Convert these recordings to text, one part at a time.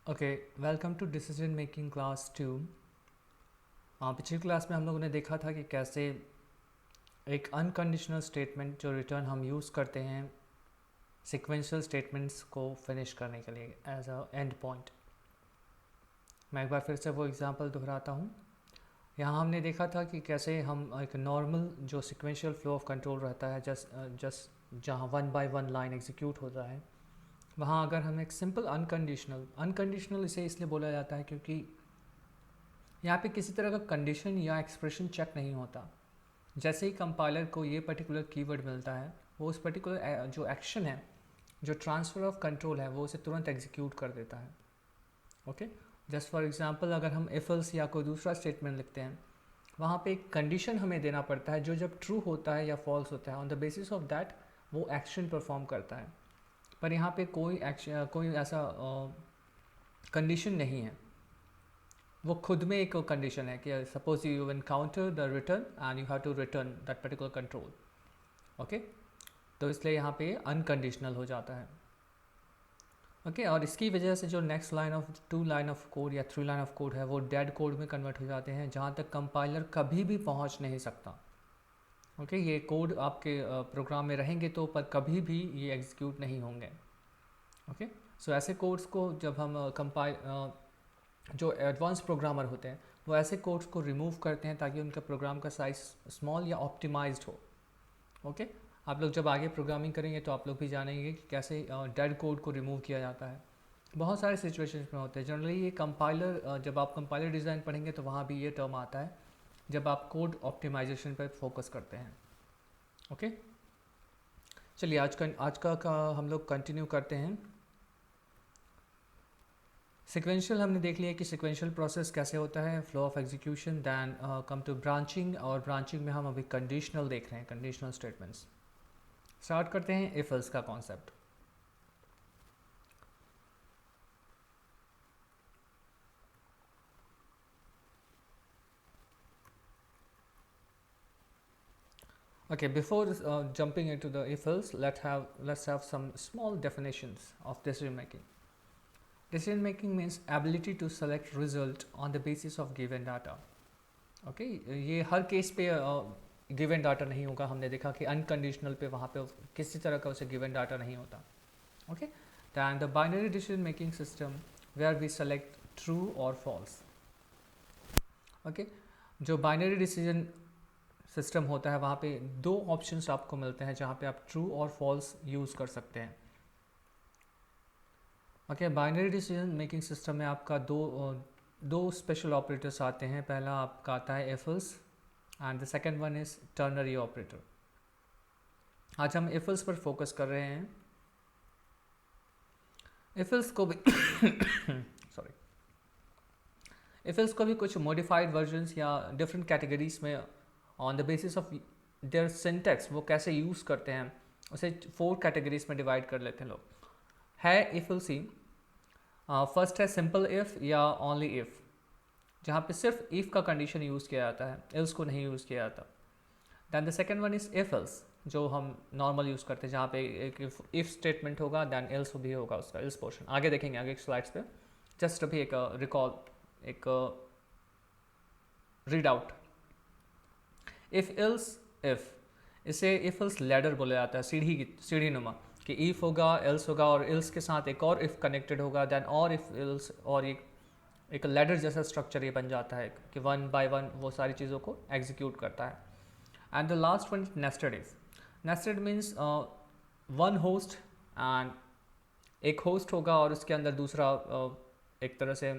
Okay, welcome to decision making class 2। पिछली class में हम लोगों ने देखा था कि कैसे एक अनकंडीशनल स्टेटमेंट जो रिटर्न हम यूज़ करते हैं सिक्वेंशियल स्टेटमेंट्स को फिनिश करने के लिए एज अ एंड पॉइंट। मैं एक बार फिर से वो एग्जांपल दोहराता हूँ। यहाँ हमने देखा था कि कैसे हम एक नॉर्मल जो सिक्वेंशियल फ्लो ऑफ कंट्रोल रहता है जस्ट जहाँ one by one line execute होता है, वहाँ अगर हम एक सिंपल अनकंडीशनल इसे इसलिए बोला जाता है क्योंकि यहाँ पे किसी तरह का कंडीशन या एक्सप्रेशन चेक नहीं होता। जैसे ही कंपाइलर को ये पर्टिकुलर कीवर्ड मिलता है, वो उस पर्टिकुलर जो एक्शन है, जो ट्रांसफ़र ऑफ कंट्रोल है, वो उसे तुरंत एग्जीक्यूट कर देता है। ओके, जस्ट फॉर एग्जांपल अगर हम इफ एल्स या कोई दूसरा स्टेटमेंट लिखते हैं, वहाँ पे एक कंडीशन हमें देना पड़ता है जो जब ट्रू होता है या फॉल्स होता है, on the basis of that वो एक्शन परफॉर्म करता है। पर यहाँ पे कोई ऐसा कंडीशन नहीं है, वो खुद में एक कंडीशन है कि suppose you encounter the return and you have to return that particular control. Okay, तो इसलिए यहाँ पे अनकंडीशनल हो जाता है। ओके, और इसकी वजह से जो next line of 2 line of code या 3 लाइन ऑफ कोड है वो डेड कोड में कन्वर्ट हो जाते हैं, जहाँ तक कंपाइलर कभी भी पहुँच नहीं सकता। ओके, ये कोड आपके प्रोग्राम में रहेंगे तो पर कभी भी ये एग्जीक्यूट नहीं होंगे। ओके, सो ऐसे कोड्स को जब हम जो एडवांस प्रोग्रामर होते हैं वो ऐसे कोड्स को रिमूव करते हैं ताकि उनका प्रोग्राम का साइज स्मॉल या ऑप्टिमाइज्ड हो। ओके, आप लोग जब आगे प्रोग्रामिंग करेंगे तो आप लोग भी जानेंगे कि कैसे डेड कोड को रिमूव किया जाता है। बहुत सारे सिचुएशंस में होते हैं। जनरली ये कंपाइलर जब आप कंपाइलर डिज़ाइन पढ़ेंगे तो वहाँ भी ये टर्म आता है जब आप कोड ऑप्टिमाइजेशन पर फोकस करते हैं। ओके, चलिए आज का हम लोग कंटिन्यू करते हैं। सिक्वेंशियल हमने देख लिया कि सिक्वेंशियल प्रोसेस कैसे होता है, flow of execution. Then come to branching, और ब्रांचिंग में हम अभी कंडीशनल देख रहे हैं, कंडीशनल स्टेटमेंट्स। स्टार्ट करते हैं इफ एल्स का concept. Okay, before jumping into the if else, let's have some small definitions of decision making. Decision making means ability to select result on the basis of given data. Okay, ये हर case पे given data नहीं होगा। हमने देखा कि unconditional पे वहाँ पे किसी तरह का उसे गिवन डाटा नहीं होता। Okay, then the binary decision making system where we select true और फॉल्स। ओके, जो बाइनरी डिसीजन सिस्टम होता है वहाँ पे दो ऑप्शंस आपको मिलते हैं जहाँ पे आप ट्रू और फॉल्स यूज़ कर सकते हैं। Okay, binary decision making system में आपका दो स्पेशल ऑपरेटर्स आते हैं। पहला आपका आता है if else and the second one is ternary operator. आज हम इफ एल्स पर फोकस कर रहे हैं। इफ एल्स को भी सॉरी, इफ एल्स को भी कुछ मॉडिफाइड वर्जन्स या डिफरेंट कैटेगरीज में on the basis of their syntax वो कैसे यूज़ करते हैं उसे 4 कैटेगरीज में डिवाइड कर लेते हैं लोग। है इफ एल्स ही, फर्स्ट है सिंपल इफ़ या ओनली इफ़, जहाँ पे सिर्फ इफ़ का कंडीशन यूज़ किया जाता है, एल्स को नहीं यूज़ किया जाता। Then the second one is if else, जो हम नॉर्मल यूज़ करते हैं, जहाँ पे एक इफ स्टेटमेंट होगा दैन एल्स भी होगा उसका एल्स पोर्शन। आगे देखेंगे आगे स्लाइड्स पे। जस्ट अभी एक रिकॉल, एक read out. If else if, इसे इफ़ एल्स लैडर बोला जाता है, सीढ़ी नुमा, कि इफ़ होगा एल्स होगा और एल्स के साथ एक और इफ़ कनेक्टेड होगा, दैन और इफ़ एल्स, और एक लैडर जैसा स्ट्रक्चर ये बन जाता है कि वन बाय वन वो सारी चीज़ों को एग्जीक्यूट करता है। And the last one nested if. Nested means one host and एक होस्ट होगा और उसके अंदर दूसरा एक तरह से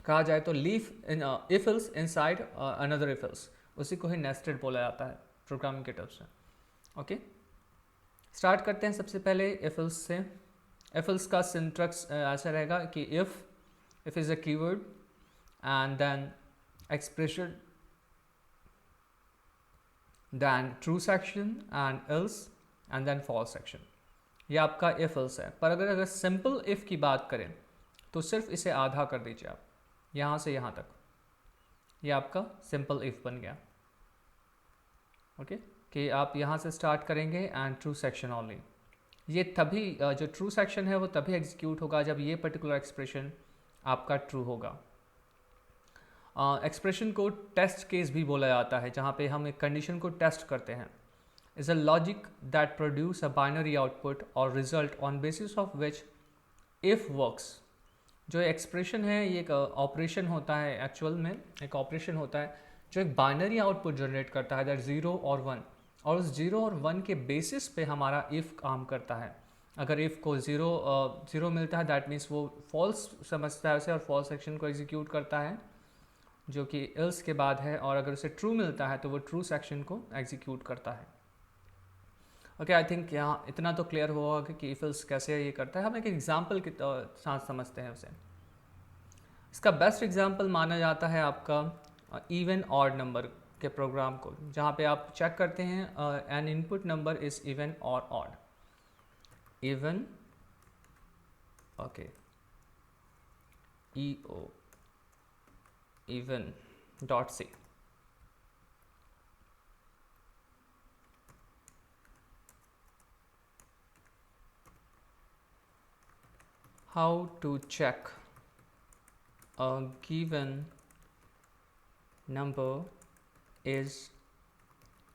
कहा जाए तो leaf in if else inside another if else, उसी को ही नेस्टेड बोला जाता है प्रोग्रामिंग के टर्म्स में। ओके, स्टार्ट करते हैं सबसे पहले इफ एल्स से। इफ एल्स का सिंटैक्स ऐसा रहेगा कि if is a keyword and then expression, then true section and else and then false section। ये आपका if else है। पर अगर सिंपल if की बात करें तो सिर्फ इसे आधा कर दीजिए आप, यहाँ से यहाँ तक। ये आपका सिंपल if बन गया। ओके, कि आप यहाँ से स्टार्ट करेंगे एंड ट्रू सेक्शन ओनली। ये तभी जो ट्रू सेक्शन है वो तभी एग्जीक्यूट होगा जब ये पर्टिकुलर एक्सप्रेशन आपका ट्रू होगा। एक्सप्रेशन को टेस्ट केस भी बोला जाता है, जहाँ पे हम एक कंडीशन को टेस्ट करते हैं। Is a logic that produce a binary output और result on basis of which if works. जो एक्सप्रेशन है ये एक ऑपरेशन होता है, एक्चुअल में एक ऑपरेशन होता है जो एक बाइनरी आउटपुट जनरेट करता है, दैट 0 और 1, और उस 0 और 1 के बेसिस पे हमारा इफ़ काम करता है। अगर इफ़ को ज़ीरो मिलता है दैट मीन्स वो फॉल्स समझता है उसे और फॉल्स सेक्शन को एग्जीक्यूट करता है जो कि एल्स के बाद है, और अगर उसे ट्रू मिलता है तो वो ट्रू सेक्शन को एग्जीक्यूट करता है। ओके, आई थिंक यहाँ इतना तो क्लियर हुआ कि इफ एल्स कैसे ये करता है। हम एक एग्जाम्पल के साथ समझते हैं उसे। इसका बेस्ट एग्जाम्पल माना जाता है आपका इवन ऑड नंबर के प्रोग्राम को, जहाँ पे आप चेक करते हैं an input number is even और odd. Even, okay, EO even dot C। How to check a given number is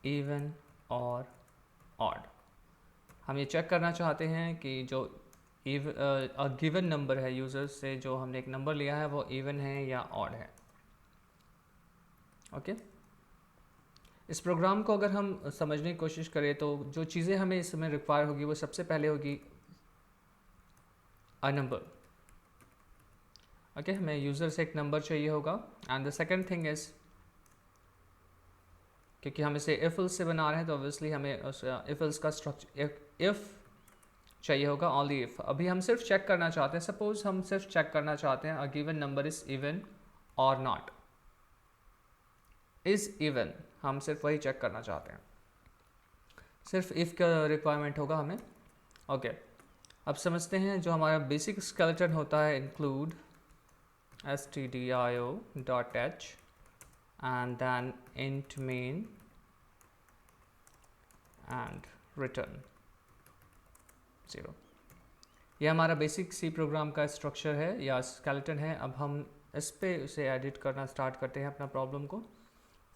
even or odd। हम ये चेक करना चाहते हैं कि जो गिवन नंबर है यूज़र से जो हमने एक नंबर लिया है वो इवन है या ऑड है। ओके, इस प्रोग्राम को अगर हम समझने की कोशिश करें तो जो चीज़ें हमें इसमें रिक्वायर होगी वो सबसे पहले होगी अ नंबर। ओके, हमें यूज़र से एक नंबर चाहिए होगा। And the second thing is, क्योंकि हम इसे इफ एल्स से बना रहे हैं तो ऑब्वियसली हमें उस इफ एल्स का स्ट्रक्चर इफ चाहिए होगा, ओनली इफ। अभी हम सिर्फ चेक करना चाहते हैं, सपोज हम सिर्फ चेक करना चाहते हैं a given number is even और नॉट। इज इवन, हम सिर्फ वही चेक करना चाहते हैं, सिर्फ इफ का रिक्वायरमेंट होगा हमें। ओके, अब समझते हैं जो हमारा बेसिक स्केलेटन होता है, include stdio.h and then int main and return 0। ये हमारा बेसिक सी प्रोग्राम का स्ट्रक्चर है या स्केलेटन है। अब हम इस पे उसे एडिट करना स्टार्ट करते हैं अपना प्रॉब्लम को।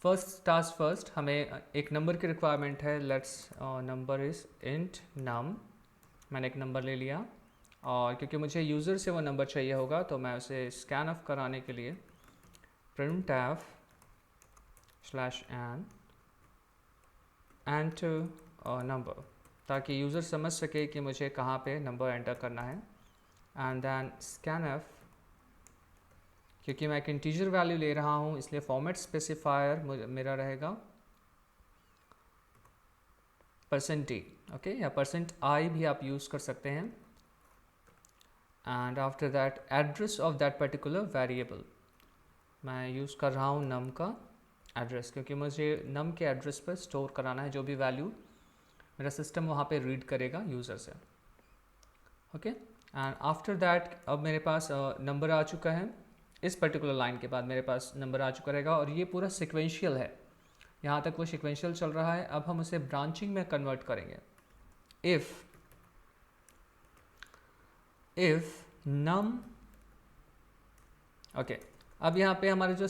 फर्स्ट टास्क फर्स्ट, हमें एक नंबर की रिक्वायरमेंट है। Let's number is int num. मैंने एक नंबर ले लिया और क्योंकि मुझे यूज़र से वो नंबर चाहिए होगा तो मैं उसे स्कैन ऑफ कराने के लिए printf /n enter नंबर, ताकि यूज़र समझ सके कि मुझे कहाँ पे नंबर एंटर करना है। एंड दैन scanf, क्योंकि मैं एक इंटीजर वैल्यू ले रहा हूँ इसलिए फॉर्मेट स्पेसिफायर मेरा रहेगा %t। ओके, या %i भी आप यूज़ कर सकते हैं। And after that address of that particular variable, मैं यूज़ कर रहा हूँ नम का एड्रेस, क्योंकि मुझे नम के एड्रेस पर स्टोर कराना है जो भी वैल्यू मेरा सिस्टम वहाँ पे रीड करेगा यूज़र से। ओके, एंड आफ्टर दैट अब मेरे पास नंबर आ चुका है। इस पर्टिकुलर लाइन के बाद मेरे पास नंबर आ चुका रहेगा और ये पूरा सिक्वेंशियल है, यहाँ तक वो सिक्वेंशियल चल रहा है। अब हम उसे ब्रांचिंग में कन्वर्ट करेंगे। इफ़ नम, ओके, अब यहाँ पे हमारे जो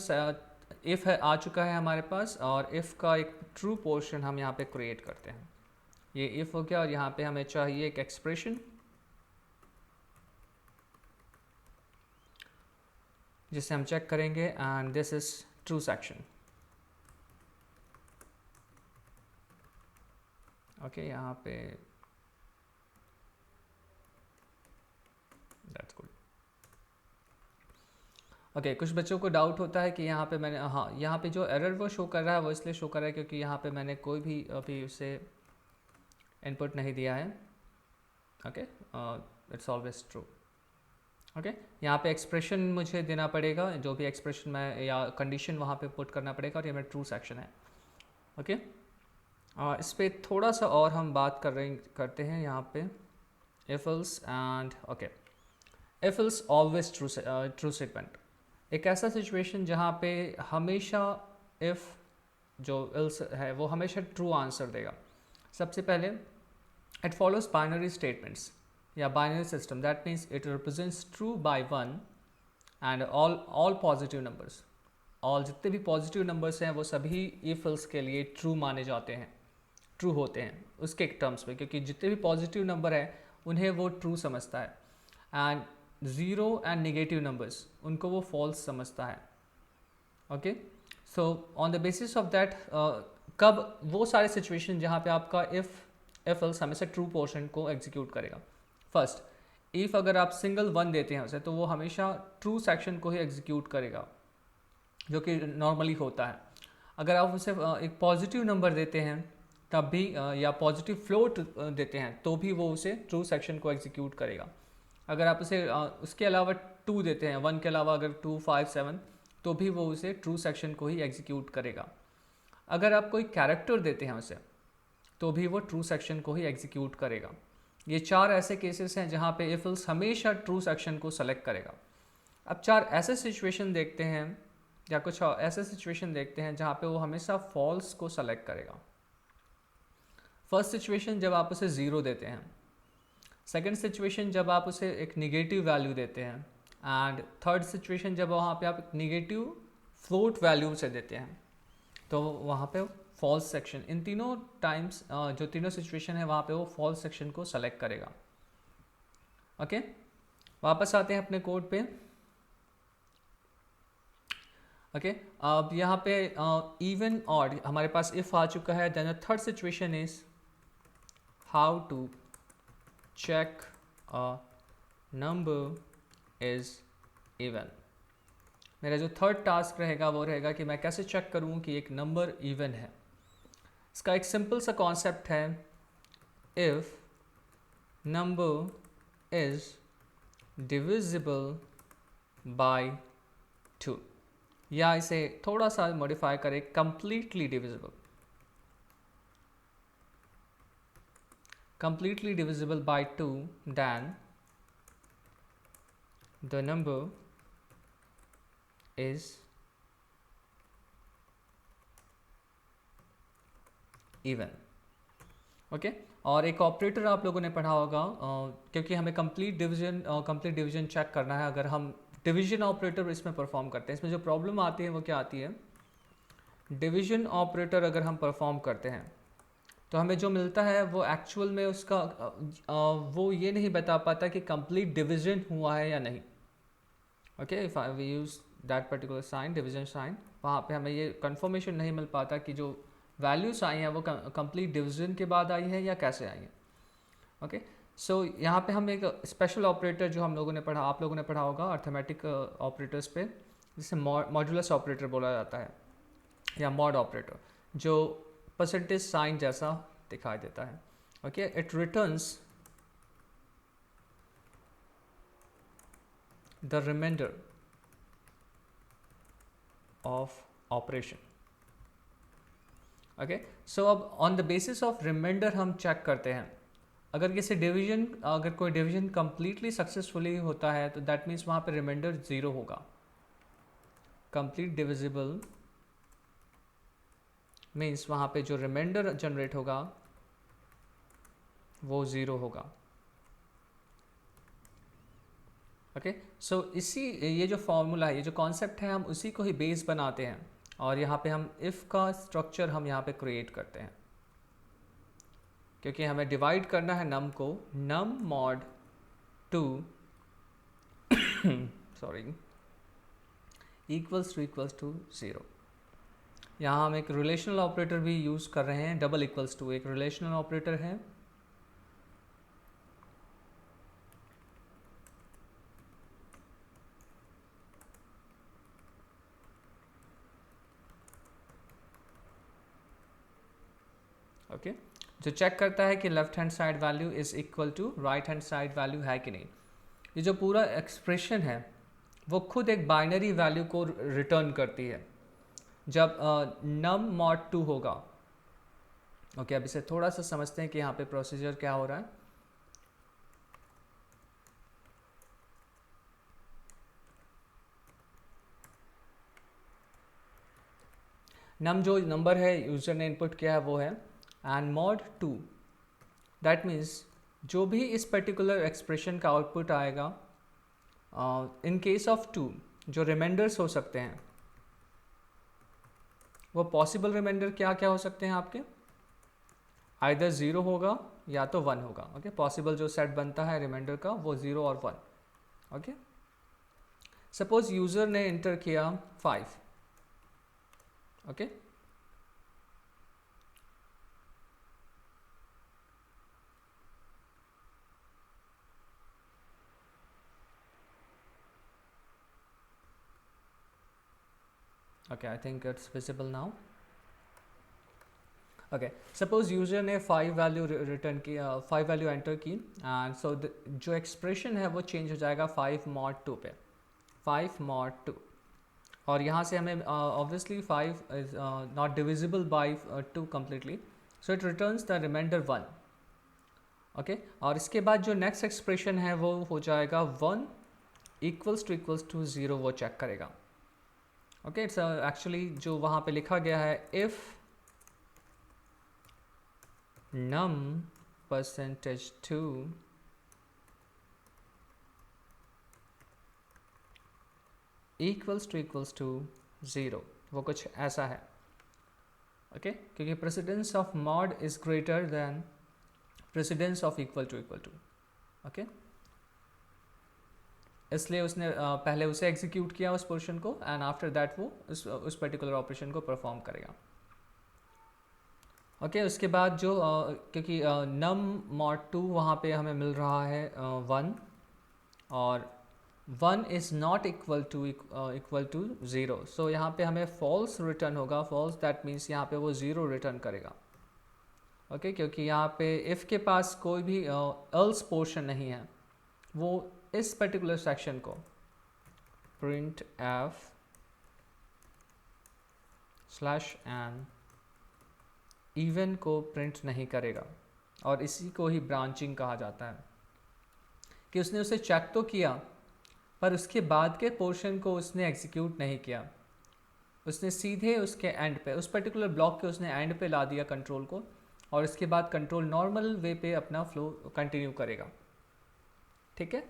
इफ़ है आ चुका है हमारे पास, और इफ़ का एक ट्रू पोर्शन हम यहाँ पे क्रिएट करते हैं। ये इफ़ हो गया और यहाँ पे हमें चाहिए एक एक्सप्रेशन जिसे हम चेक करेंगे, and this is true section. Okay, यहाँ पे दैट्स गुड। ओके, कुछ बच्चों को डाउट होता है कि यहाँ पे मैंने, हाँ, यहाँ पे जो एरर वो शो कर रहा है वो इसलिए शो कर रहा है क्योंकि यहाँ पे मैंने कोई भी अभी उसे इनपुट नहीं दिया है। Okay, it's always true. Okay, यहाँ पे एक्सप्रेशन मुझे देना पड़ेगा, जो भी एक्सप्रेशन मैं या कंडीशन वहाँ पे पुट करना पड़ेगा, और ये मेरा ट्रू सेक्शन है। ओके, इस पर थोड़ा सा और हम बात करते हैं यहाँ पे। If else and okay, if else always true statement, एक ऐसा सिचुएशन जहाँ पे हमेशा इफ़ जो एल्स है वो हमेशा ट्रू आंसर देगा। सबसे पहले It follows binary statements या binary system. That means it represents true by 1 and all positive numbers. और जितने भी पॉजिटिव नंबर्स हैं वो सभी if else के लिए ट्रू माने जाते हैं, ट्रू होते हैं उसके टर्म्स में, क्योंकि जितने भी पॉजिटिव नंबर है उन्हें वो ट्रू समझता है and zero and negative numbers उनको वो फॉल्स समझता है. Okay, so on the basis of that कब वो सारे सिचुएशन जहाँ पे आपका इफ़ एल्स हमेशा ट्रू पोर्शन को एग्जीक्यूट करेगा. फर्स्ट, इफ़ अगर आप सिंगल 1 देते हैं उसे तो वो हमेशा ट्रू सेक्शन को ही एग्जीक्यूट करेगा, जो कि नॉर्मली होता है. अगर आप उसे एक पॉजिटिव नंबर देते हैं तब भी या पॉजिटिव फ्लोट देते हैं तो भी वो उसे ट्रू सेक्शन को एग्जीक्यूट करेगा. अगर आप उसे उसके अलावा 2 देते हैं, 1 के अलावा अगर 2, 5, 7 तो भी वो उसे ट्रू सेक्शन को ही एग्जीक्यूट करेगा. अगर आप कोई कैरेक्टर देते हैं उसे तो भी वो ट्रू सेक्शन को ही एग्जीक्यूट करेगा. ये 4 ऐसे केसेस हैं जहाँ पे इफ एल्स हमेशा ट्रू सेक्शन को सेलेक्ट करेगा. अब 4 ऐसे सिचुएशन देखते हैं या कुछ ऐसे सिचुएशन देखते हैं जहाँ पे वो हमेशा फॉल्स को सेलेक्ट करेगा. फर्स्ट सिचुएशन जब आप उसे 0 देते हैं, सेकेंड सिचुएशन जब आप उसे एक निगेटिव वैल्यू देते हैं, एंड थर्ड सिचुएशन जब वहाँ पे आप निगेटिव फ्लोट वैल्यू से देते हैं तो वहाँ पे फॉल्स सेक्शन. इन तीनों टाइम्स जो तीनों सिचुएशन है वहाँ पे वो फॉल्स सेक्शन को सेलेक्ट करेगा. ओके, वापस आते हैं अपने कोड पे. ओके, अब यहाँ पे इवन ऑड हमारे पास इफ आ चुका है. Then the third situation is how to check a number is even. मेरा जो थर्ड टास्क रहेगा वो रहेगा कि मैं कैसे चेक करूँ कि एक नंबर इवन है. इसका एक सिंपल सा कॉन्सेप्ट है, if number is divisible by 2, या इसे थोड़ा सा मॉडिफाई करें, completely divisible. completely divisible by 2, then the number is even. Okay, और एक ऑपरेटर आप लोगों ने पढ़ा होगा क्योंकि हमें कंप्लीट डिवीजन चेक करना है. अगर हम डिवीजन ऑपरेटर इसमें परफॉर्म करते हैं, इसमें जो प्रॉब्लम आती है वो क्या आती है, डिवीजन ऑपरेटर अगर हम परफॉर्म करते हैं तो हमें जो मिलता है वो एक्चुअल में उसका वो ये नहीं बता पाता कि कंप्लीट डिवीजन हुआ है या नहीं. Okay, if we use that particular sign, division sign, वहाँ पे हमें ये कंफर्मेशन नहीं मिल पाता कि जो वैल्यूज आई हैं वो कंप्लीट डिवीजन के बाद आई है या कैसे आई है. ओके, सो यहाँ पे हम एक स्पेशल ऑपरेटर जो हम लोगों ने पढ़ा, आप लोगों ने पढ़ा होगा अर्थमेटिक ऑपरेटर्स पे, जिसे मॉड्यूलस ऑपरेटर बोला जाता है या मॉड ऑपरेटर, जो परसेंटेज साइन जैसा दिखाई देता है. Okay, it returns the reminder of operation. Okay, so अब on the basis of reminder हम चेक करते हैं. अगर किसी डिवीजन, अगर कोई डिवीजन कंप्लीटली सक्सेसफुली होता है तो दैट मीन्स वहाँ पे रिमाइंडर 0 होगा. कंप्लीट डिविजिबल मीन्स वहाँ पे जो रिमाइंडर जनरेट होगा वो 0 होगा. ओके, सो इसी ये जो फॉर्मूला है, ये जो कॉन्सेप्ट है, हम उसी को ही बेस बनाते हैं और यहाँ पे हम इफ़ का स्ट्रक्चर हम यहाँ पे क्रिएट करते हैं, क्योंकि हमें डिवाइड करना है नम को, नम मॉड 2 सॉरी इक्वल्स टू 0. यहाँ हम एक रिलेशनल ऑपरेटर भी यूज़ कर रहे हैं, डबल इक्वल्स टू एक रिलेशनल ऑपरेटर है. ओके, जो चेक करता है कि left hand side value is equal to right hand side value है कि नहीं. ये जो पूरा एक्सप्रेशन है वो खुद एक बाइनरी वैल्यू को रिटर्न करती है जब नम मॉड 2 होगा. ओके, अब इसे थोड़ा सा समझते हैं कि यहाँ पे प्रोसीजर क्या हो रहा है. नम जो नंबर है यूजर ने इनपुट किया है वो है, एंड मॉड 2 दैट मीन्स जो भी इस पर्टिकुलर एक्सप्रेशन का आउटपुट आएगा इन केस ऑफ 2 जो रिमाइंडर्स हो सकते हैं वो पॉसिबल रिमाइंडर क्या क्या हो सकते हैं आपके, आइदर 0 होगा या तो 1 होगा। ओके, पॉसिबल जो सेट बनता है रिमाइंडर का वो 0 और 1। ओके, सपोज यूजर ने एंटर किया 5। Okay, okay, I think it's visible now. Okay, suppose user ने 5 वैल्यू रिटर्न की, 5 वैल्यू एंटर की एंड सो जो एक्सप्रेशन है वो चेंज हो जाएगा 5 mod 2 पे, 5 mod 2। और यहाँ से हमें obviously 5 is not divisible by 2 completely, so it returns the remainder 1। Okay, और इसके बाद जो नेक्स्ट एक्सप्रेशन है वो हो जाएगा 1 इक्वल्स टू 0, वो चेक करेगा। ओके, इट्स एक्चुअली जो वहाँ पे लिखा गया है इफ़ num %2 equals to 0, वो कुछ ऐसा है। ओके, क्योंकि precedence of mod is greater than precedence of equal to. Okay, इसलिए उसने पहले उसे एग्जीक्यूट किया उस पोर्शन को एंड आफ्टर दैट वो उस पर्टिकुलर ऑपरेशन को परफॉर्म करेगा। ओके, उसके बाद जो क्योंकि नम mod 2 वहाँ पे हमें मिल रहा है 1 और 1 इज़ नॉट इक्वल टू 0, सो यहाँ पे हमें फॉल्स रिटर्न होगा। फॉल्स दैट मीन्स यहाँ पे वो 0 रिटर्न करेगा। ओके, क्योंकि यहाँ पे इफ़ के पास कोई भी एल्स पोर्शन नहीं है, वो इस पर्टिकुलर सेक्शन को प्रिंट एफ /n इवन को प्रिंट नहीं करेगा। और इसी को ही ब्रांचिंग कहा जाता है कि उसने उसे चेक तो किया पर उसके बाद के पोर्शन को उसने एग्जीक्यूट नहीं किया, उसने सीधे उसके एंड पे, उस पर्टिकुलर ब्लॉक के उसने एंड पे ला दिया कंट्रोल को, और इसके बाद कंट्रोल नॉर्मल वे पे अपना फ्लो कंटिन्यू करेगा। ठीक है,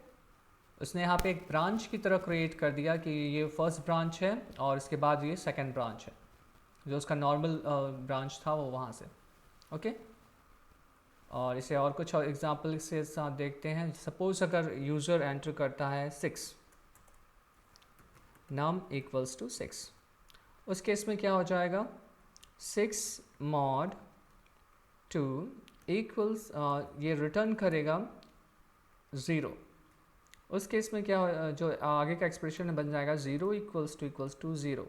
उसने यहाँ पे एक ब्रांच की तरह क्रिएट कर दिया कि ये फर्स्ट ब्रांच है और इसके बाद ये सेकेंड ब्रांच है, जो उसका नॉर्मल ब्रांच था वो वहाँ से। ओके, और इसे और कुछ एग्जांपल से साथ देखते हैं। सपोज अगर यूज़र एंटर करता है 6, num इक्वल्स टू 6, उस केस में क्या हो जाएगा 6 mod 2 इक्वल्स ये रिटर्न करेगा 0। उस केस में क्या जो आगे का एक्सप्रेशन बन जाएगा 0 इक्वल्स टू 0,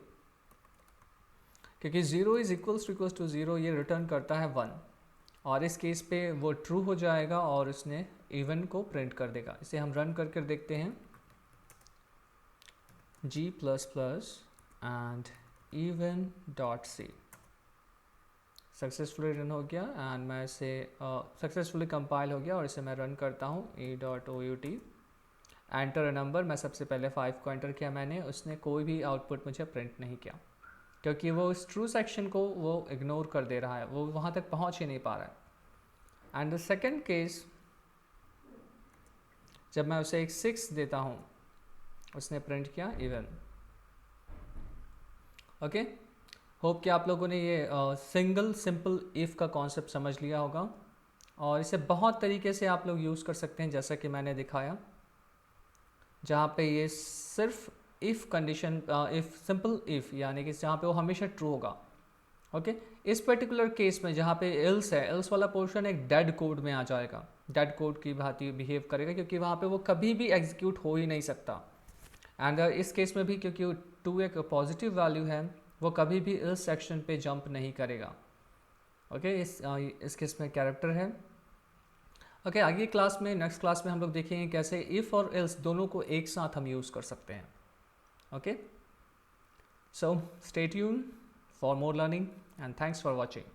क्योंकि 0 इज इक्वल्स टू 0 ये रिटर्न करता है 1, और इस केस पे वो ट्रू हो जाएगा और उसने इवन को प्रिंट कर देगा। इसे हम रन करके देखते हैं, g++ and even.c successfully run हो गया एंड मैं इसे सक्सेसफुली कंपाइल हो गया और इसे मैं रन करता हूँ e.out एंटर अ नंबर। मैं सबसे पहले 5 को एंटर किया मैंने, उसने कोई भी आउटपुट मुझे प्रिंट नहीं किया क्योंकि वो इस ट्रू सेक्शन को वो इग्नोर कर दे रहा है, वो वहाँ तक पहुँच ही नहीं पा रहा है। एंड द सेकेंड केस, जब मैं उसे एक 6 देता हूँ, उसने प्रिंट किया इवन। ओके, होप कि आप लोगों ने ये सिंगल सिंपल इफ़ का कॉन्सेप्ट समझ लिया होगा, और इसे बहुत तरीके से आप लोग यूज़ कर सकते हैं जैसा कि मैंने दिखाया, जहाँ पे ये सिर्फ if condition, if simple if यानी कि जहाँ पे वो हमेशा ट्रू होगा। ओके, इस पर्टिकुलर केस में जहाँ पे एल्स है, एल्स वाला पोर्शन एक डेड कोड में आ जाएगा, डेड कोड की भांति बिहेव करेगा, क्योंकि वहाँ पे वो कभी भी एग्जीक्यूट हो ही नहीं सकता। एंड इस केस में भी क्योंकि 2 एक पॉजिटिव वैल्यू है, वो कभी भी इस सेक्शन पे जंप नहीं करेगा। ओके, इस केस में कैरेक्टर है। ओके, आगे क्लास में, नेक्स्ट क्लास में हम लोग देखेंगे कैसे इफ़ और एल्स दोनों को एक साथ हम यूज़ कर सकते हैं। Okay, so stay tuned for more learning and thanks for watching.